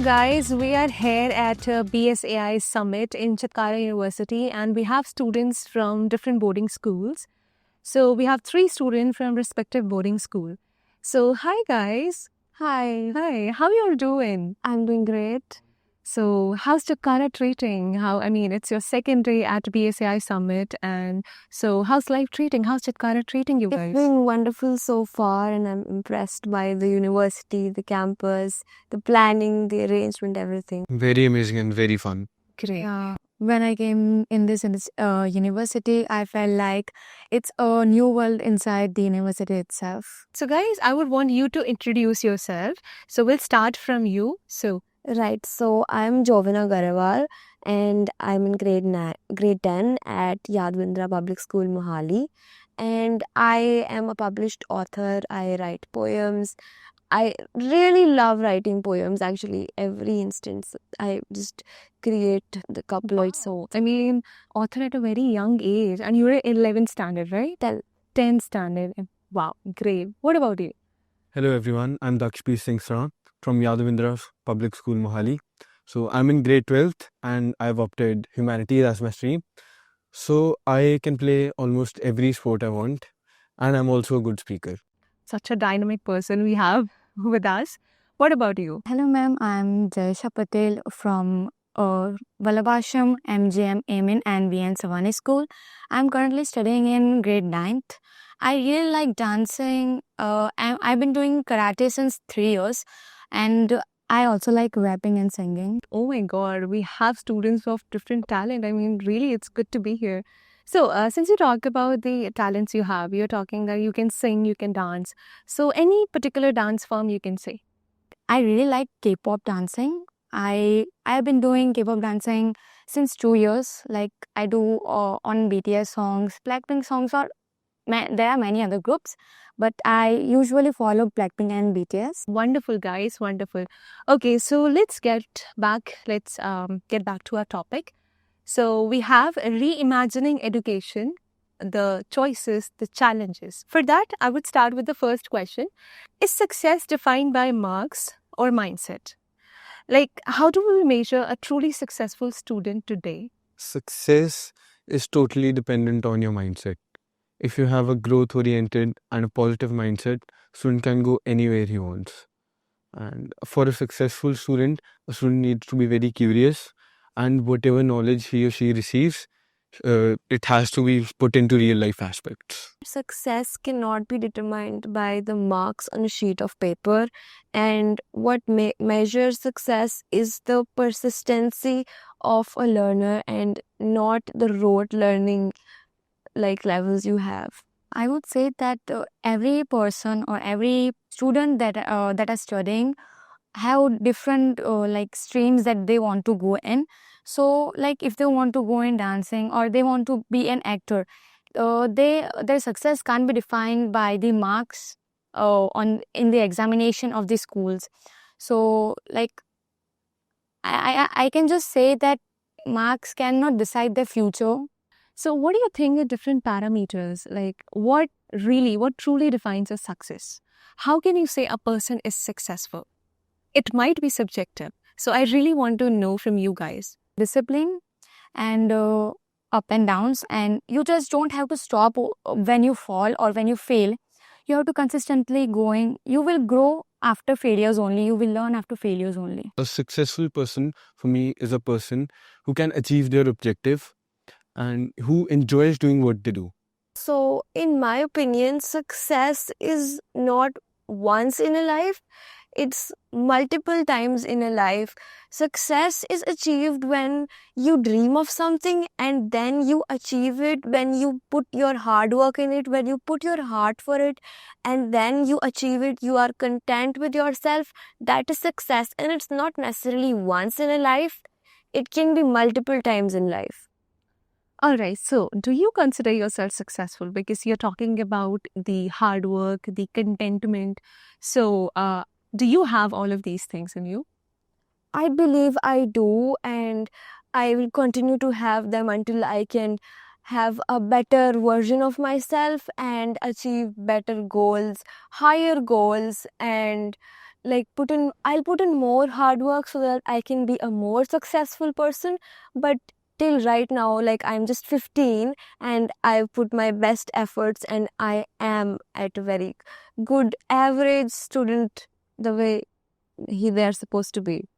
guys, we are here at BSAI Summit in Chitkara University, and we have students from different boarding schools. So we have 3 students from respective boarding school. So hi guys. Hi. How you all doing? I'm doing great. So how's Chitkara treating? It's your second day at BSAI Summit, and so how's life treating? How's Chitkara treating you It's guys? been wonderful so far, and I'm impressed by the university, the campus, the planning, the arrangement, everything. Very amazing and very fun. Great. When I came in this university, I felt like it's a new world inside the university itself. So guys, I would want you to introduce yourself. So we'll start from you. So Right, so I'm Jovina Garawal, and I'm in grade 10 at Yadvindra Public School, Mohali. And I am a published author. I write poems. I really love writing poems, actually. Every instance, I just create the couplet. So, author at a very young age, and you're in 11th standard, right? 10th standard. Wow, great. What about you? Hello everyone, I'm Dakshpreet Singh Saran from Yadavindra Public School, Mohali. So I'm in grade 12th and I've opted humanities as my stream. So I can play almost every sport I want, and I'm also a good speaker. Such a dynamic person we have with us. What about you? hello, ma'am. I'm Jaisha Patel from Vallabhasham, MGM, Amin, and VN Savani School. I'm currently studying in grade 9th. I really like dancing. I've been doing karate since 3 years, and I also like rapping and singing. Oh my God, we have students of different talent. Really, it's good to be here. So, since you talk about the talents you have, you're talking that you can sing, you can dance. So, any particular dance form you can say? I really like K-pop dancing. I've been doing K-pop dancing since 2 years. Like I do on BTS songs, Blackpink songs, or there are many other groups, but I usually follow Blackpink and BTS. Wonderful, guys. Wonderful. Okay, so let's get back. Let's get back to our topic. So we have reimagining education, the choices, the challenges. For that, I would start with the first question. Is success defined by marks or mindset? Like, how do we measure a truly successful student today? Success is totally dependent on your mindset. If you have a growth oriented and a positive mindset, student can go anywhere he wants. And for a successful student, a student needs to be very curious, and whatever knowledge he or she receives, it has to be put into real life aspects. Success cannot be determined by the marks on a sheet of paper, and what measures success is the persistency of a learner and not the rote learning like levels you have. I would say that every person or every student that are studying have different like streams that they want to go in. So like if they want to go in dancing or they want to be an actor, their success can't be defined by the marks in the examination of the schools. So like I can just say that marks cannot decide their future. So, what do you think are different parameters? Like, what truly defines a success? How can you say a person is successful? It might be subjective. So, I really want to know from you guys. Discipline and up and downs, and you just don't have to stop when you fall or when you fail. You have to consistently going. You will grow after failures only. You will learn after failures only. A successful person for me is a person who can achieve their objective and who enjoys doing what they do. So, in my opinion, success is not once in a life, it's multiple times in a life. Success is achieved when you dream of something and then you achieve it, when you put your hard work in it, when you put your heart for it, and then you achieve it. You are content with yourself. That is success, and it's not necessarily once in a life, it can be multiple times in life. All right. So, do you consider yourself successful? Because you're talking about the hard work, the contentment. So, do you have all of these things in you? I believe I do, and I will continue to have them until I can have a better version of myself and achieve better goals, higher goals, and I'll put in more hard work so that I can be a more successful person. But till right now, like, I'm just 15 and I've put my best efforts and I am at a very good average student, the way they're supposed to be.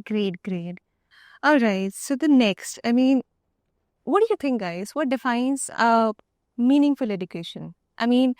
Great, great. All right. So the next, I mean, what do you think, guys? What defines meaningful education? I mean,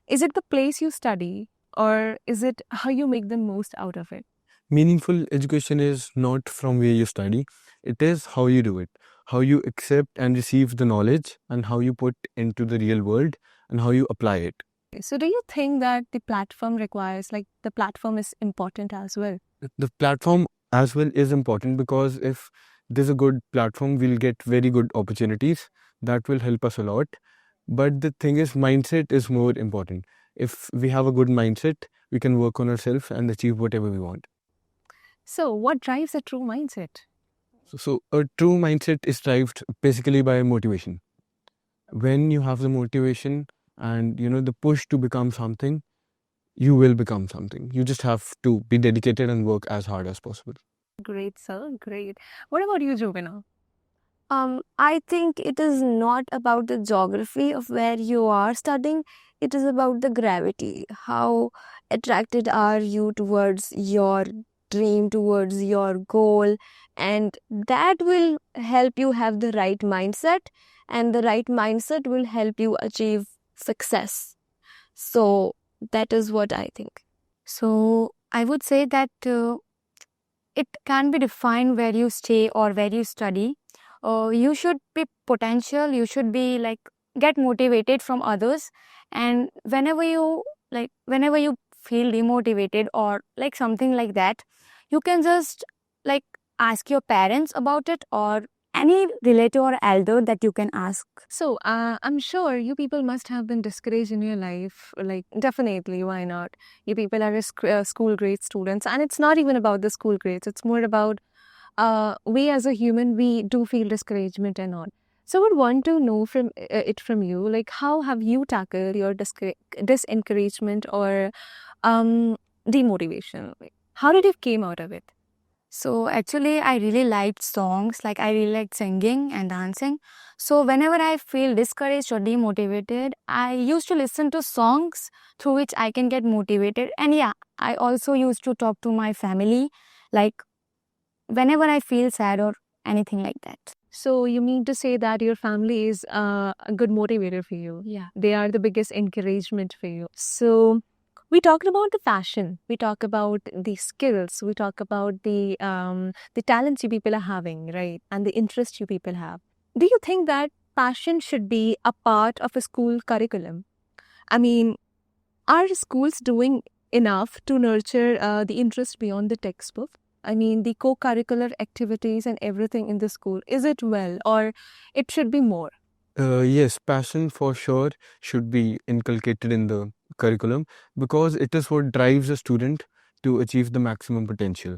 is it the place you study, or is it how you make the most out of it? Meaningful education is not from where you study, it is how you do it, how you accept and receive the knowledge, and how you put into the real world and how you apply it. So, do you think that the platform requires, like, the platform is important as well? The platform as well is important, because if there's a good platform, we'll get very good opportunities that will help us a lot. But the thing is, mindset is more important. If we have a good mindset, we can work on ourselves and achieve whatever we want. So, what drives a true mindset? So a true mindset is driven basically by motivation. When you have the motivation and the push to become something, you will become something. You just have to be dedicated and work as hard as possible. Great, sir. Great. What about you, Jovina? I think it is not about the geography of where you are studying, it is about the gravity. How attracted are you towards your dream, towards your goal, and that will help you have the right mindset, and the right mindset will help you achieve success. So, that is what I think. So I would say that it can be defined where you stay or where you study. You should be potential. You should be like get motivated from others, and whenever you feel demotivated or like something like that, you can just like ask your parents about it or any relative or elder that you can ask. So, I'm sure you people must have been discouraged in your life. Like, definitely, why not? You people are school grade students, and it's not even about the school grades. It's more about we as a human, we do feel discouragement and all. So, I would want to know from you, like, how have you tackled your disencouragement or demotivation? Like, how did you came out of it? So actually, I really liked songs, like I really liked singing and dancing. So whenever I feel discouraged or demotivated, I used to listen to songs through which I can get motivated. And yeah, I also used to talk to my family, like whenever I feel sad or anything like that. So, you mean to say that your family is a good motivator for you? Yeah. They are the biggest encouragement for you. So, we talked about the passion. We talk about the skills. We talk about the talents you people are having, right? And the interest you people have. Do you think that passion should be a part of a school curriculum? I mean, are schools doing enough to nurture the interest beyond the textbook? I mean, the co-curricular activities and everything in the school. Is it well, or it should be more? Yes, passion for sure should be inculcated in the curriculum, because it is what drives a student to achieve the maximum potential.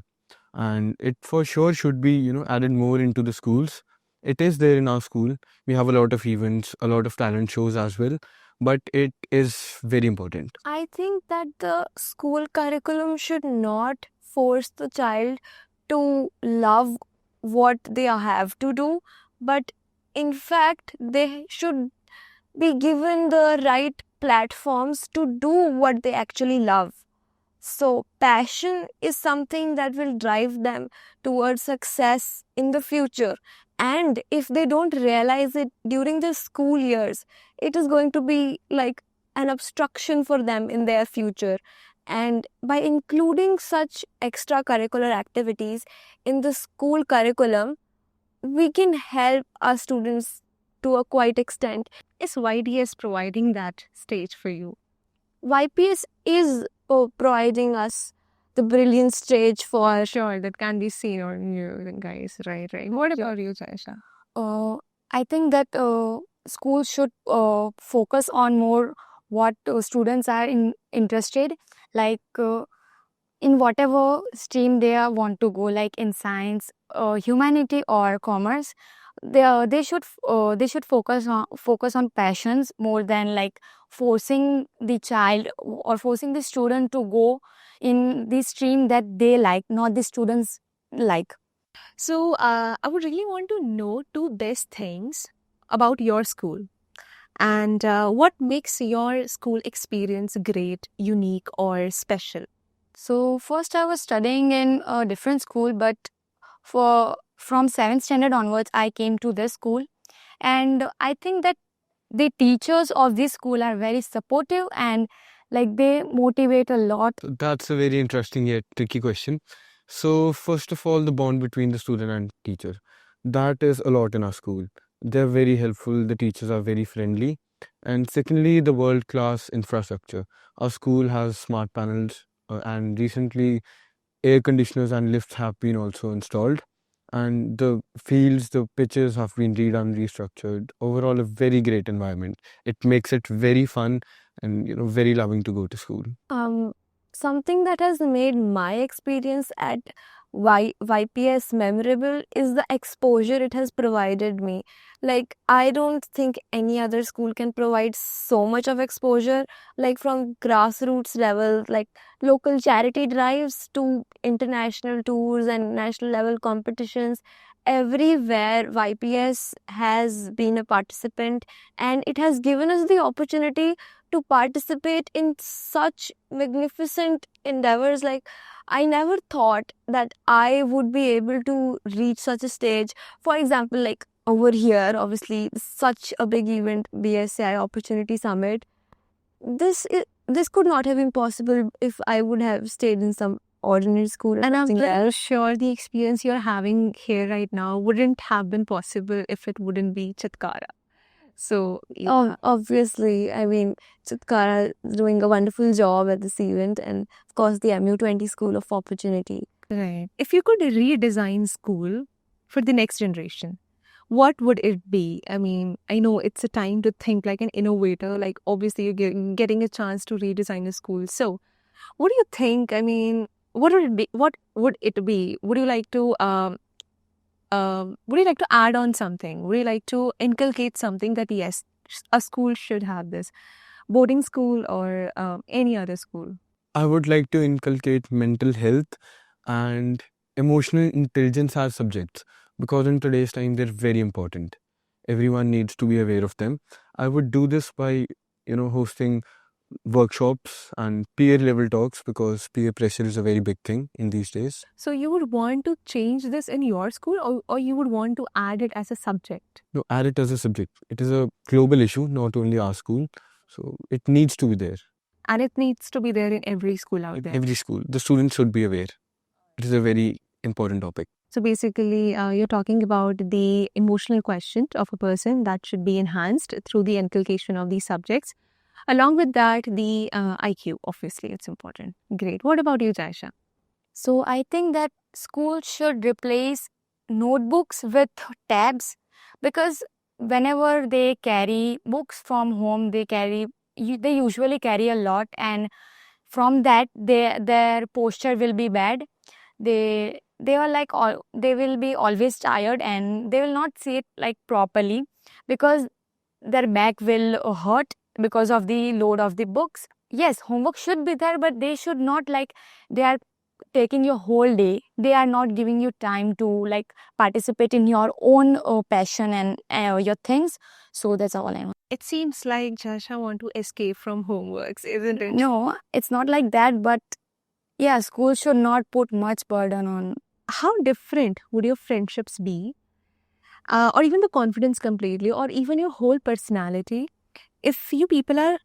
And it for sure should be, added more into the schools. It is there in our school. We have a lot of events, a lot of talent shows as well, but it is very important. I think that the school curriculum should not force the child to love what they have to do, but in fact, they should be given the right platforms to do what they actually love. So, passion is something that will drive them towards success in the future. And if they don't realize it during the school years, it is going to be like an obstruction for them in their future. And by including such extracurricular activities in the school curriculum, we can help our students to a quite extent. Is YDS providing that stage for you? YPS is providing us the brilliant stage for Sure, that can be seen on you guys. Right, right. What about you, Jaisha? I think that schools should focus on more what students are interested, like in whatever stream they want to go, like in science, humanity, or commerce. they should focus on passions more than like forcing the child or forcing the student to go in the stream that they like, not the students like. So, I would really want to know two best things about your school and what makes your school experience great, unique, or special. So first I was studying in a different school, but from 7th standard onwards I came to this school, and I think that the teachers of this school are very supportive and like they motivate a lot. So that's a very interesting yet tricky question. So, first of all, the bond between the student and teacher. That is a lot in our school. They're very helpful, the teachers are very friendly. And secondly, the world class infrastructure. Our school has smart panels, and recently, air conditioners and lifts have been also installed. And the fields, the pitches have been redone, restructured. Overall, a very great environment. It makes it very fun and very loving to go to school. Something that has made my experience at YPS memorable is the exposure it has provided me. Like, I don't think any other school can provide so much of exposure, like from grassroots level, like local charity drives to international tours and national level competitions. Everywhere YPS has been a participant, and it has given us the opportunity to participate in such magnificent endeavors. Like, I never thought that I would be able to reach such a stage. For example, like over here, obviously, such a big event, BSCI Opportunity Summit. This could not have been possible if I would have stayed in some ordinary school. And I'm something pretty else. sure the experience you're having here right now wouldn't have been possible if it wouldn't be Chitkara. So, Oh, obviously, I mean, Chitkara is doing a wonderful job at this event, and of course, the MU20 School of Opportunity. right. If you could redesign school for the next generation, what would it be? I mean, I know it's a time to think like an innovator. Like, obviously, you're getting a chance to redesign a school. So, what do you think? I mean, what would it be? What would it be? Would you like to would you like to add on something? Would you like to inculcate something that yes, a school should have this, boarding school or any other school? I would like to inculcate mental health and emotional intelligence as subjects because in today's time they're very important. Everyone needs to be aware of them. I would do this by, hosting workshops and peer level talks because peer pressure is a very big thing in these days. So you would want to change this in your school, or you would want to add it as a subject? No, add it as a subject. It is a global issue, not only our school. So it needs to be there. And it needs to be there in every school out In there. every school, the students should be aware. It is a very important topic. So basically, you're talking about the emotional quotient of a person that should be enhanced through the inculcation of these subjects. Along with that, the IQ, obviously, it's important. Great. What about you, Jaisha? So I think that school should replace notebooks with tabs, because whenever they carry books from home, they usually carry a lot, and from that their posture will be bad. They are like they will be always tired, and they will not see it like properly because their back will hurt because of the load of the books. Yes, homework should be there, but they should not like they are taking your whole day. They are not giving you time to like participate in your own passion and your things. So that's all I want. It seems like Jaisha want to escape from homeworks, isn't it? No, it's not like that, but yeah, school should not put much burden on. How different would your friendships be, or even the confidence completely, or even your whole personality, if you people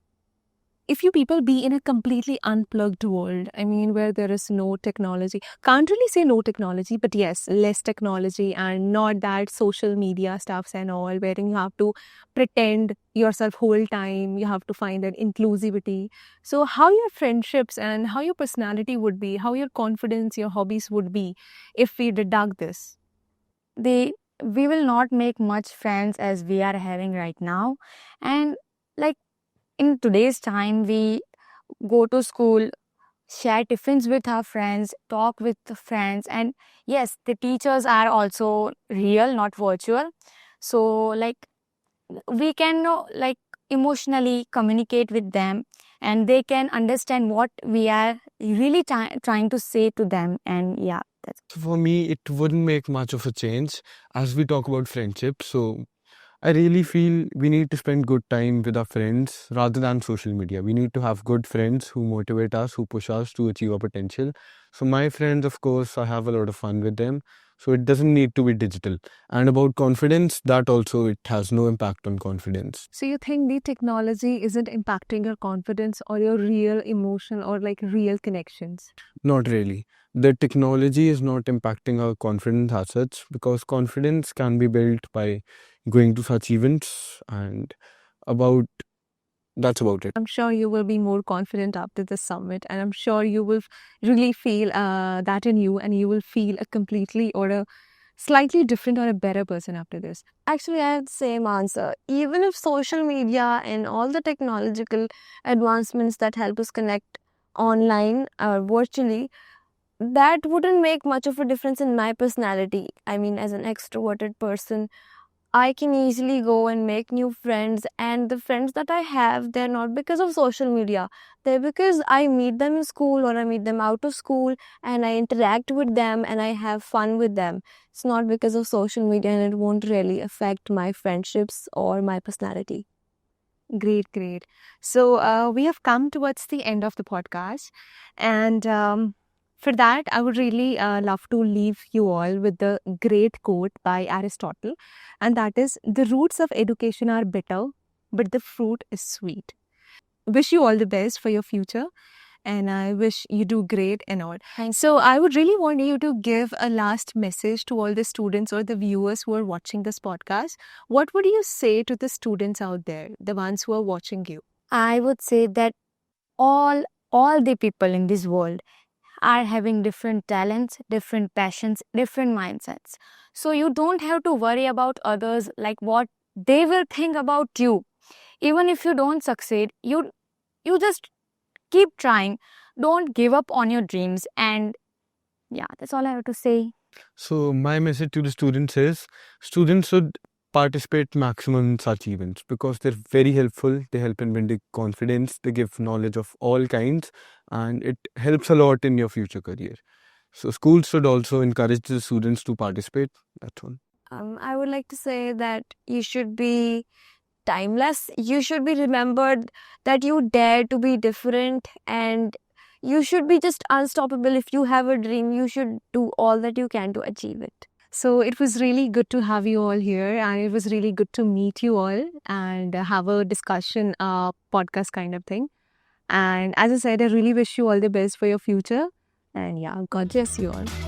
be in a completely unplugged world? I mean, where there is no technology. Can't really say no technology, but yes, less technology and not that social media stuffs and all, wherein you have to pretend yourself whole time. You have to find that inclusivity. So, how your friendships and how your personality would be, how your confidence, your hobbies would be, if we deduct this. We will not make much friends as we are having right now, and like in today's time we go to school, share tiffins with our friends, talk with the friends, and yes, the teachers are also real, not virtual. So like we can like emotionally communicate with them, and they can understand what we are really trying to say to them. And yeah, that's So for me, it wouldn't make much of a change as we talk about friendship. So I really feel we need to spend good time with our friends rather than social media. We need to have good friends who motivate us, who push us to achieve our potential. So my friends, of course, I have a lot of fun with them. So it doesn't need to be digital. And about confidence, that also it has no impact on confidence. So you think the technology isn't impacting your confidence or your real emotion or like real connections? Not really. The technology is not impacting our confidence as such because confidence can be built by going to such events and about that's about it. I'm sure you will be more confident after the summit, and I'm sure you will really feel that in you, and you will feel a completely or a slightly different or a better person after this. Actually, I have the same answer. Even if social media and all the technological advancements that help us connect online or virtually, that wouldn't make much of a difference in my personality. I mean, as an extroverted person, I can easily go and make new friends, and the friends that I have, they're not because of social media. They're because I meet them in school or I meet them out of school and I interact with them and I have fun with them. It's not because of social media, and it won't really affect my friendships or my personality. Great, great. So we have come towards the end of the podcast, and for that, I would really love to leave you all with the great quote by Aristotle, and that is, "The roots of education are bitter, but the fruit is sweet." Wish you all the best for your future, and I wish you do great and all. So I would really want you to give a last message to all the students or the viewers who are watching this podcast. What would you say to the students out there, the ones who are watching you? I would say that all the people in this world are having different talents, different passions, different mindsets. So you don't have to worry about others, like what they will think about you. Even if you don't succeed, you just keep trying. Don't give up on your dreams. And yeah, that's all I have to say. So my message to the students is students should participate maximum in such events because they're very helpful. They help in building confidence. They give knowledge of all kinds and it helps a lot in your future career. So schools should also encourage the students to participate. That's all. I would like to say that you should be timeless. You should be remembered that you dare to be different, and you should be just unstoppable. If you have a dream, you should do all that you can to achieve it. So it was really good to have you all here, and it was really good to meet you all and have a discussion, podcast kind of thing. And as I said, I really wish you all the best for your future. And yeah, God bless you all.